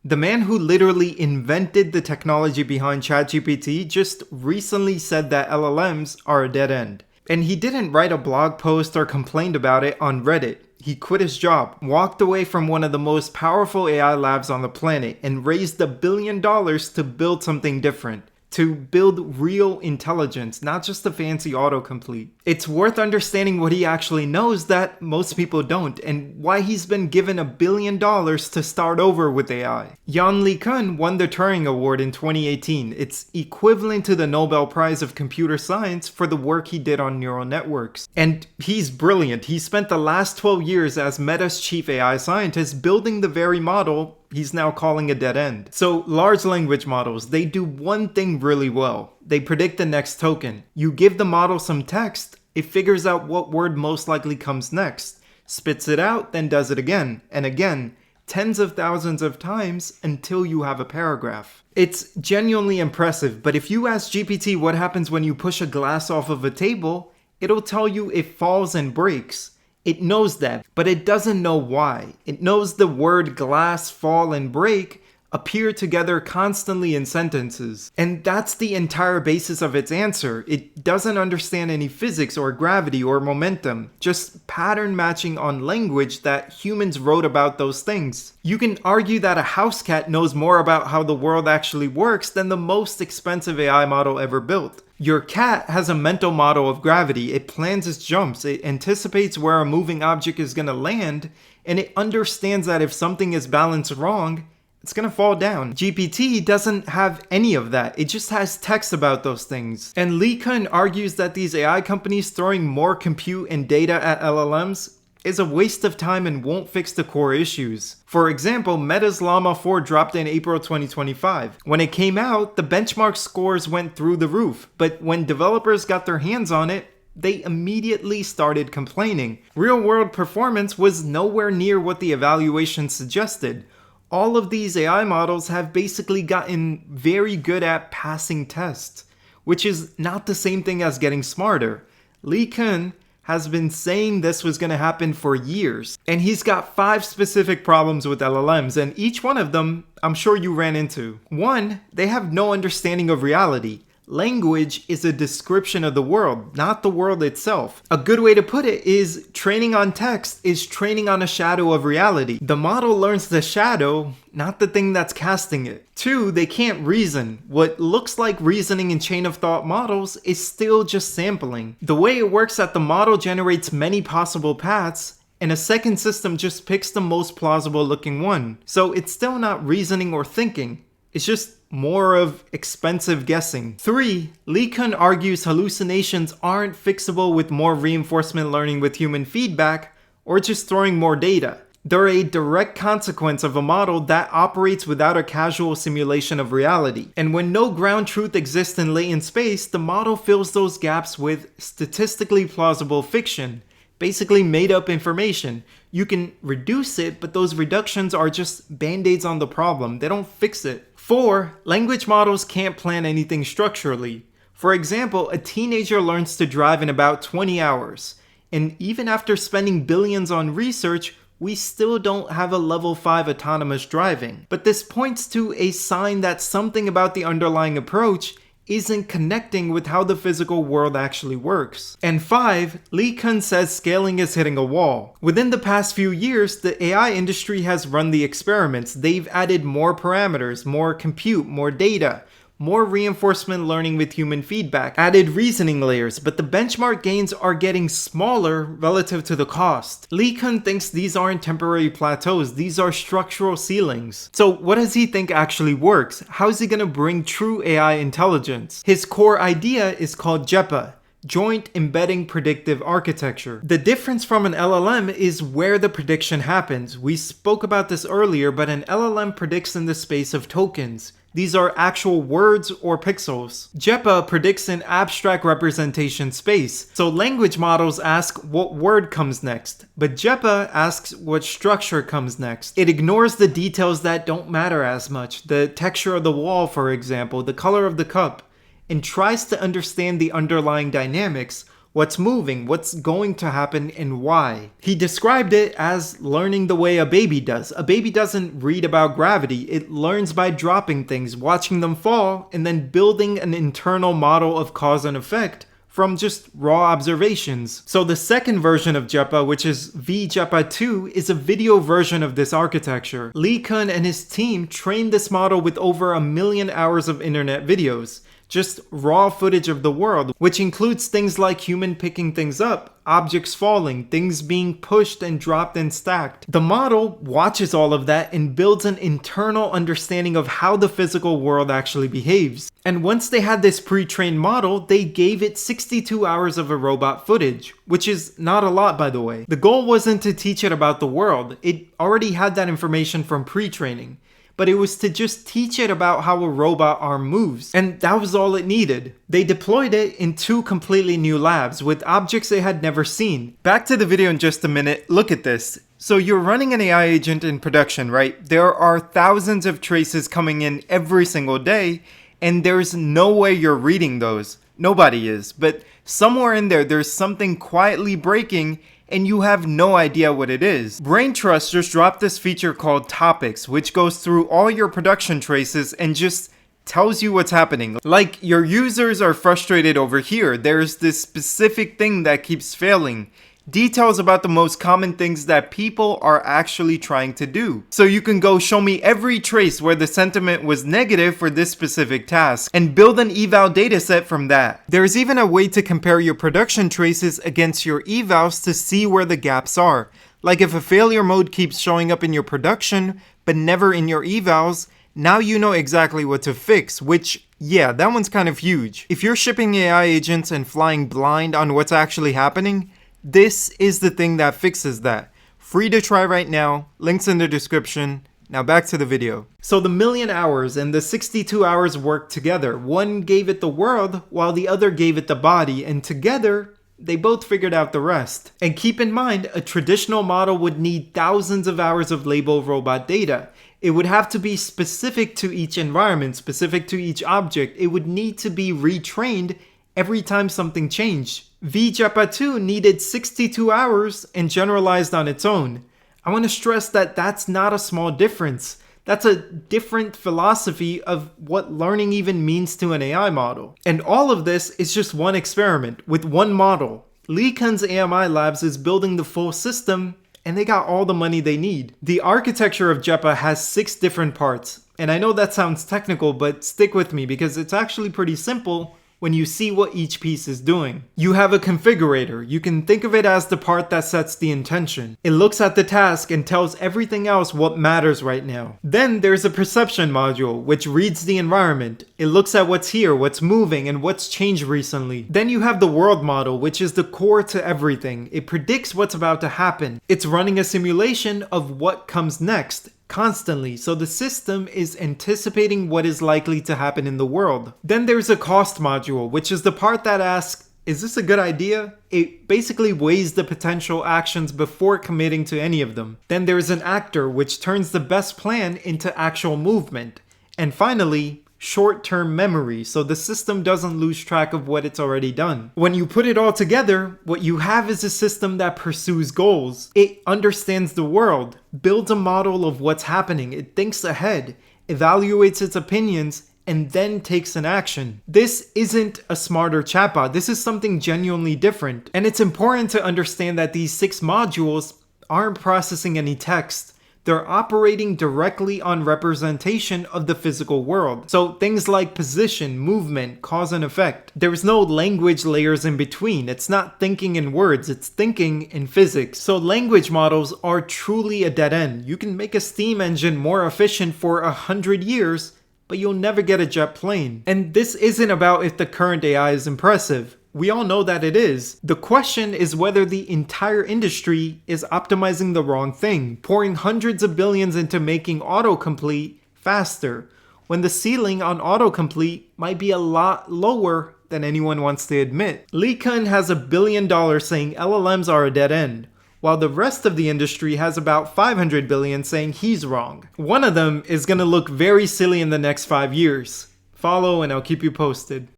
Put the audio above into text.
The man who literally invented the technology behind ChatGPT just recently said that LLMs are a dead end. And he didn't write a blog post or complained about it on Reddit. He quit his job, walked away from one of the most powerful AI labs on the planet, and raised $1 billion to build something different. To build real intelligence, not just a fancy autocomplete. It's worth understanding what he actually knows that most people don't, and why he's been given $1 billion to start over with AI. Yann LeCun won the Turing Award in 2018. It's equivalent to the Nobel Prize of Computer Science for the work he did on neural networks. And he's brilliant. He spent the last 12 years as Meta's chief AI scientist building the very model he's now calling a dead end. So large language models, they do one thing really well. They predict the next token. You give the model some text, it figures out what word most likely comes next, spits it out, then does it again and again, tens of thousands of times until you have a paragraph. It's genuinely impressive, but if you ask GPT what happens when you push a glass off of a table, it'll tell you it falls and breaks. It knows that, but it doesn't know why. It knows the word glass, fall, and break appear together constantly in sentences. And that's the entire basis of its answer. It doesn't understand any physics or gravity or momentum, just pattern matching on language that humans wrote about those things. You can argue that a house cat knows more about how the world actually works than the most expensive AI model ever built. Your cat has a mental model of gravity. It plans its jumps, it anticipates where a moving object is going to land, and it understands that if something is balanced wrong, it's going to fall down. GPT doesn't have any of that. It just has text about those things. And LeCun argues that these AI companies throwing more compute and data at LLMs is a waste of time and won't fix the core issues. For example, Meta's Llama 4 dropped in April 2025. When it came out, the benchmark scores went through the roof, but when developers got their hands on it, they immediately started complaining. Real-world performance was nowhere near what the evaluation suggested. All of these AI models have basically gotten very good at passing tests, which is not the same thing as getting smarter. LeCun has been saying this was going to happen for years. And he's got 5 specific problems with LLMs, and each one of them I'm sure you ran into. 1, they have no understanding of reality. Language is a description of the world, not the world itself. A good way to put it is training on text is training on a shadow of reality. The model learns the shadow, not the thing that's casting it. 2, they can't reason. What looks like reasoning in chain of thought models is still just sampling. The way it works is that the model generates many possible paths, and a second system just picks the most plausible looking one. So it's still not reasoning or thinking. It's just more of expensive guessing. 3, LeCun argues hallucinations aren't fixable with more reinforcement learning with human feedback or just throwing more data. They're a direct consequence of a model that operates without a casual simulation of reality. And when no ground truth exists in latent space, the model fills those gaps with statistically plausible fiction, basically made up information. You can reduce it, but those reductions are just band-aids on the problem. They don't fix it. 4, language models can't plan anything structurally. For example, a teenager learns to drive in about 20 hours. And even after spending billions on research, we still don't have a level 5 autonomous driving. But this points to a sign that something about the underlying approach isn't connecting with how the physical world actually works. And 5, LeCun says scaling is hitting a wall. Within the past few years, the AI industry has run the experiments. They've added more parameters, more compute, more data, more reinforcement learning with human feedback, added reasoning layers, but the benchmark gains are getting smaller relative to the cost. LeCun thinks these aren't temporary plateaus, these are structural ceilings. So what does he think actually works? How is he going to bring true AI intelligence? His core idea is called JEPA, Joint Embedding Predictive Architecture. The difference from an LLM is where the prediction happens. We spoke about this earlier, but an LLM predicts in the space of tokens. These are actual words or pixels. JEPA predicts an abstract representation space. So language models ask what word comes next, but JEPA asks what structure comes next. It ignores the details that don't matter as much, the texture of the wall, for example, the color of the cup, and tries to understand the underlying dynamics, what's moving, what's going to happen, and why. He described it as learning the way a baby does. A baby doesn't read about gravity, it learns by dropping things, watching them fall, and then building an internal model of cause and effect from just raw observations. So the second version of JEPA, which is VJEPA 2, is a video version of this architecture. LeCun and his team trained this model with over 1 million hours of internet videos. Just raw footage of the world, which includes things like human picking things up, objects falling, things being pushed and dropped and stacked. The model watches all of that and builds an internal understanding of how the physical world actually behaves. And once they had this pre-trained model, they gave it 62 hours of a robot footage, which is not a lot, by the way. The goal wasn't to teach it about the world, it already had that information from pre-training. But it was to just teach it about how a robot arm moves. And that was all it needed. They deployed it in 2 completely new labs with objects they had never seen. Back to the video in just a minute, look at this. So you're running an AI agent in production, right? There are thousands of traces coming in every single day, and there's no way you're reading those. Nobody is. But somewhere in there, there's something quietly breaking, and you have no idea what it is. Brain Trust just dropped this feature called Topics, which goes through all your production traces and just tells you what's happening. Like, your users are frustrated over here, there's this specific thing that keeps failing. Details about the most common things that people are actually trying to do. So you can go show me every trace where the sentiment was negative for this specific task and build an eval dataset from that. There's even a way to compare your production traces against your evals to see where the gaps are. Like if a failure mode keeps showing up in your production but never in your evals, now you know exactly what to fix, which, yeah, that one's kind of huge. If you're shipping AI agents and flying blind on what's actually happening, this is the thing that fixes that. Free to try right now, links in the description. Now back to the video. So the 1 million hours and the 62 hours worked together. One gave it the world while the other gave it the body, and together they both figured out the rest. And keep in mind, a traditional model would need thousands of hours of label robot data. It would have to be specific to each environment, specific to each object. It would need to be retrained every time something changed. VJEPA 2 needed 62 hours and generalized on its own. I want to stress that that's not a small difference. That's a different philosophy of what learning even means to an AI model. And all of this is just one experiment with one model. LeCun's AMI Labs is building the full system, and they got all the money they need. The architecture of JEPA has 6 different parts. And I know that sounds technical, but stick with me because it's actually pretty simple when you see what each piece is doing. You have a configurator. You can think of it as the part that sets the intention. It looks at the task and tells everything else what matters right now. Then there's a perception module, which reads the environment. It looks at what's here, what's moving, and what's changed recently. Then you have the world model, which is the core to everything. It predicts what's about to happen. It's running a simulation of what comes next, constantly, so the system is anticipating what is likely to happen in the world. Then there's a cost module, which is the part that asks, is this a good idea? It basically weighs the potential actions before committing to any of them. Then there's an actor, which turns the best plan into actual movement. And finally, short-term memory, so the system doesn't lose track of what it's already done. When you put it all together, what you have is a system that pursues goals. It understands the world, builds a model of what's happening, it thinks ahead, evaluates its opinions, and then takes an action. This isn't a smarter chatbot, this is something genuinely different. And it's important to understand that these 6 modules aren't processing any text. They're operating directly on representation of the physical world. So things like position, movement, cause and effect. There's no language layers in between. It's not thinking in words, it's thinking in physics. So language models are truly a dead end. You can make a steam engine more efficient for 100 years, but you'll never get a jet plane. And this isn't about if the current AI is impressive. We all know that it is. The question is whether the entire industry is optimizing the wrong thing, pouring hundreds of billions into making autocomplete faster, when the ceiling on autocomplete might be a lot lower than anyone wants to admit. LeCun has $1 billion saying LLMs are a dead end, while the rest of the industry has about $500 billion saying he's wrong. One of them is gonna look very silly in the next 5 years. Follow and I'll keep you posted.